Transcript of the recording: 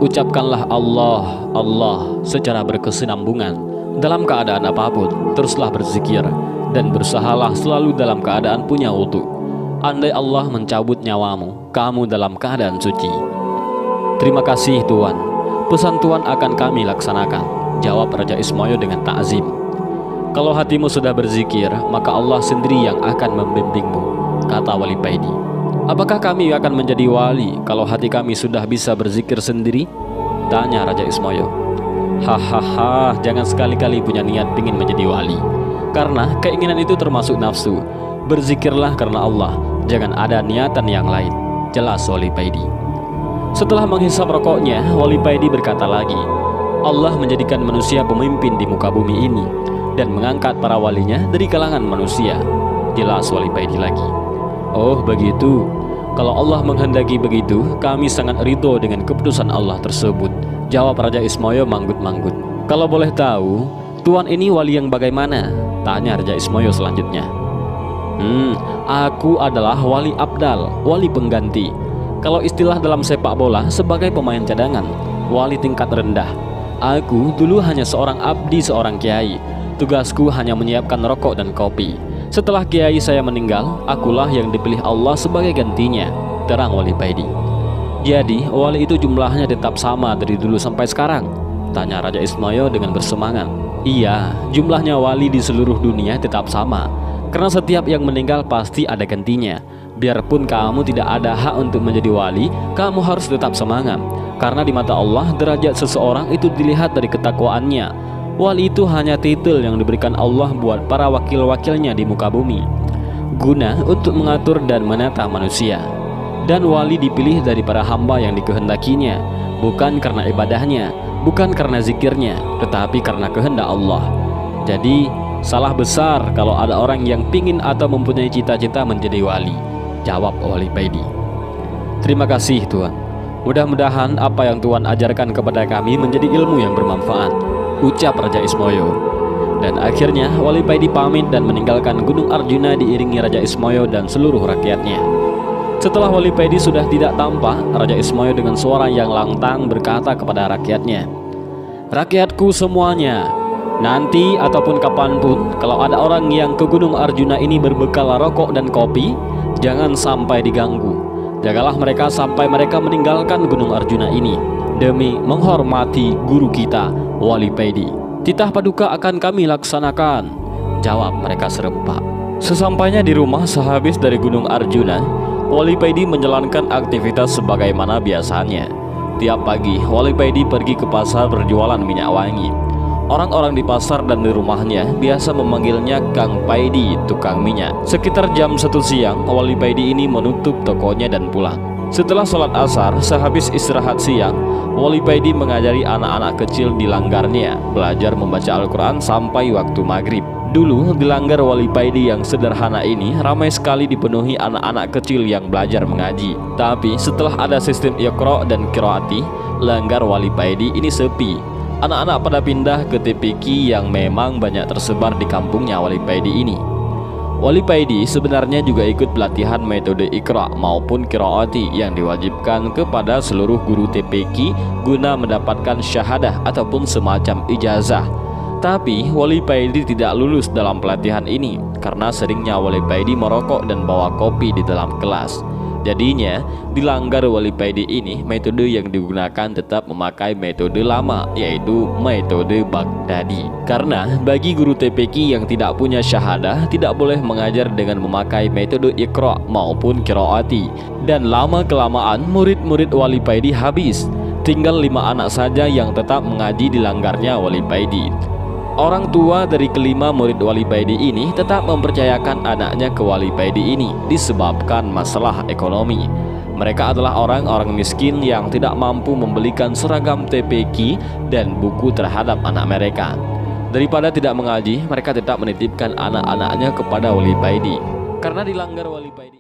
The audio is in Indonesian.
ucapkanlah Allah, Allah secara berkesinambungan dalam keadaan apapun. Teruslah berzikir dan berusahalah selalu dalam keadaan punya wudu. Andai Allah mencabut nyawamu, kamu dalam keadaan suci. Terima kasih Tuan, pesan Tuan akan kami laksanakan, jawab Raja Ismoyo dengan ta'zim. Kalau hatimu sudah berzikir, maka Allah sendiri yang akan membimbingmu, kata Wali Paidi. Apakah kami akan menjadi wali kalau hati kami sudah bisa berzikir sendiri? Tanya Raja Ismoyo. Hahaha, jangan sekali-kali punya niat ingin menjadi wali, karena keinginan itu termasuk nafsu. Berzikirlah karena Allah, jangan ada niatan yang lain, jelas Wali Paidi. Setelah menghisap rokoknya, Wali Paidi berkata lagi, Allah menjadikan manusia pemimpin di muka bumi ini dan mengangkat para walinya dari kalangan manusia, jelas Wali Paidi lagi. Oh begitu, kalau Allah menghendaki begitu, kami sangat ridho dengan keputusan Allah tersebut, jawab Raja Ismoyo manggut-manggut. Kalau boleh tahu, Tuan ini wali yang bagaimana? Tanya Raja Ismoyo selanjutnya. Aku adalah wali abdal, wali pengganti. Kalau istilah dalam sepak bola, sebagai pemain cadangan, wali tingkat rendah. Aku dulu hanya seorang abdi, seorang kiai. Tugasku hanya menyiapkan rokok dan kopi. Setelah kiai saya meninggal, akulah yang dipilih Allah sebagai gantinya, terang Wali Paidi. Jadi wali itu jumlahnya tetap sama dari dulu sampai sekarang? Tanya Raja Ismoyo dengan bersemangat. Iya, jumlahnya wali di seluruh dunia tetap sama, karena setiap yang meninggal pasti ada gantinya. Biarpun kamu tidak ada hak untuk menjadi wali, kamu harus tetap semangat, karena di mata Allah derajat seseorang itu dilihat dari ketakwaannya. Wali itu hanya titel yang diberikan Allah buat para wakil-wakilnya di muka bumi, guna untuk mengatur dan menata manusia. Dan wali dipilih dari para hamba yang dikehendakinya, bukan karena ibadahnya, bukan karena zikirnya, tetapi karena kehendak Allah. Jadi salah besar kalau ada orang yang pingin atau mempunyai cita-cita menjadi wali, jawab Wali Paidi. Terima kasih Tuan, mudah-mudahan apa yang Tuan ajarkan kepada kami menjadi ilmu yang bermanfaat, ucap Raja Ismoyo. Dan akhirnya Wali Paidi pamit dan meninggalkan Gunung Arjuna diiringi Raja Ismoyo dan seluruh rakyatnya. Setelah Wali Paidi sudah tidak tampak, Raja Ismoyo dengan suara yang lantang berkata kepada rakyatnya, rakyatku semuanya, nanti ataupun kapanpun kalau ada orang yang ke Gunung Arjuna ini berbekal rokok dan kopi, jangan sampai diganggu. Jagalah mereka sampai mereka meninggalkan Gunung Arjuna ini, demi menghormati guru kita Wali Paidi. Titah paduka akan kami laksanakan, jawab mereka serempak. Sesampainya di rumah sehabis dari Gunung Arjuna, Wali Paidi menjalankan aktivitas sebagaimana biasanya. Tiap pagi Wali Paidi pergi ke pasar berjualan minyak wangi. Orang-orang di pasar dan di rumahnya biasa memanggilnya Kang Paidi, tukang minyak. Sekitar jam 1 siang, Wali Paidi ini menutup tokonya dan pulang. Setelah sholat asar, sehabis istirahat siang, Wali Paidi mengajari anak-anak kecil di langgarnya belajar membaca Al-Quran sampai waktu maghrib. Dulu di langgar Wali Paidi yang sederhana ini ramai sekali dipenuhi anak-anak kecil yang belajar mengaji. Tapi setelah ada sistem Iqra dan Qiraati, langgar Wali Paidi ini sepi. Anak-anak pada pindah ke TPQ yang memang banyak tersebar di kampungnya Wali Paidi ini. Wali Paidi sebenarnya juga ikut pelatihan metode Iqra maupun Qiraati yang diwajibkan kepada seluruh guru TPQ guna mendapatkan syahadah ataupun semacam ijazah. Tapi Wali Paidi tidak lulus dalam pelatihan ini karena seringnya Wali Paidi merokok dan bawa kopi di dalam kelas. Jadinya di langgar Wali Paidi ini metode yang digunakan tetap memakai metode lama, yaitu metode Baghdadi. Karena bagi guru TPQ yang tidak punya syahadah tidak boleh mengajar dengan memakai metode Iqra maupun Qiraati. Dan lama-kelamaan murid-murid Wali Paidi habis. Tinggal 5 anak saja yang tetap mengaji di langgarnya Wali Paidi. Orang tua dari kelima murid Wali Paidi ini tetap mempercayakan anaknya ke Wali Paidi ini disebabkan masalah ekonomi. Mereka adalah orang-orang miskin yang tidak mampu membelikan seragam TPQ dan buku terhadap anak mereka. Daripada tidak mengaji, mereka tetap menitipkan anak-anaknya kepada Wali Paidi. Karena di langgar Wali Paidi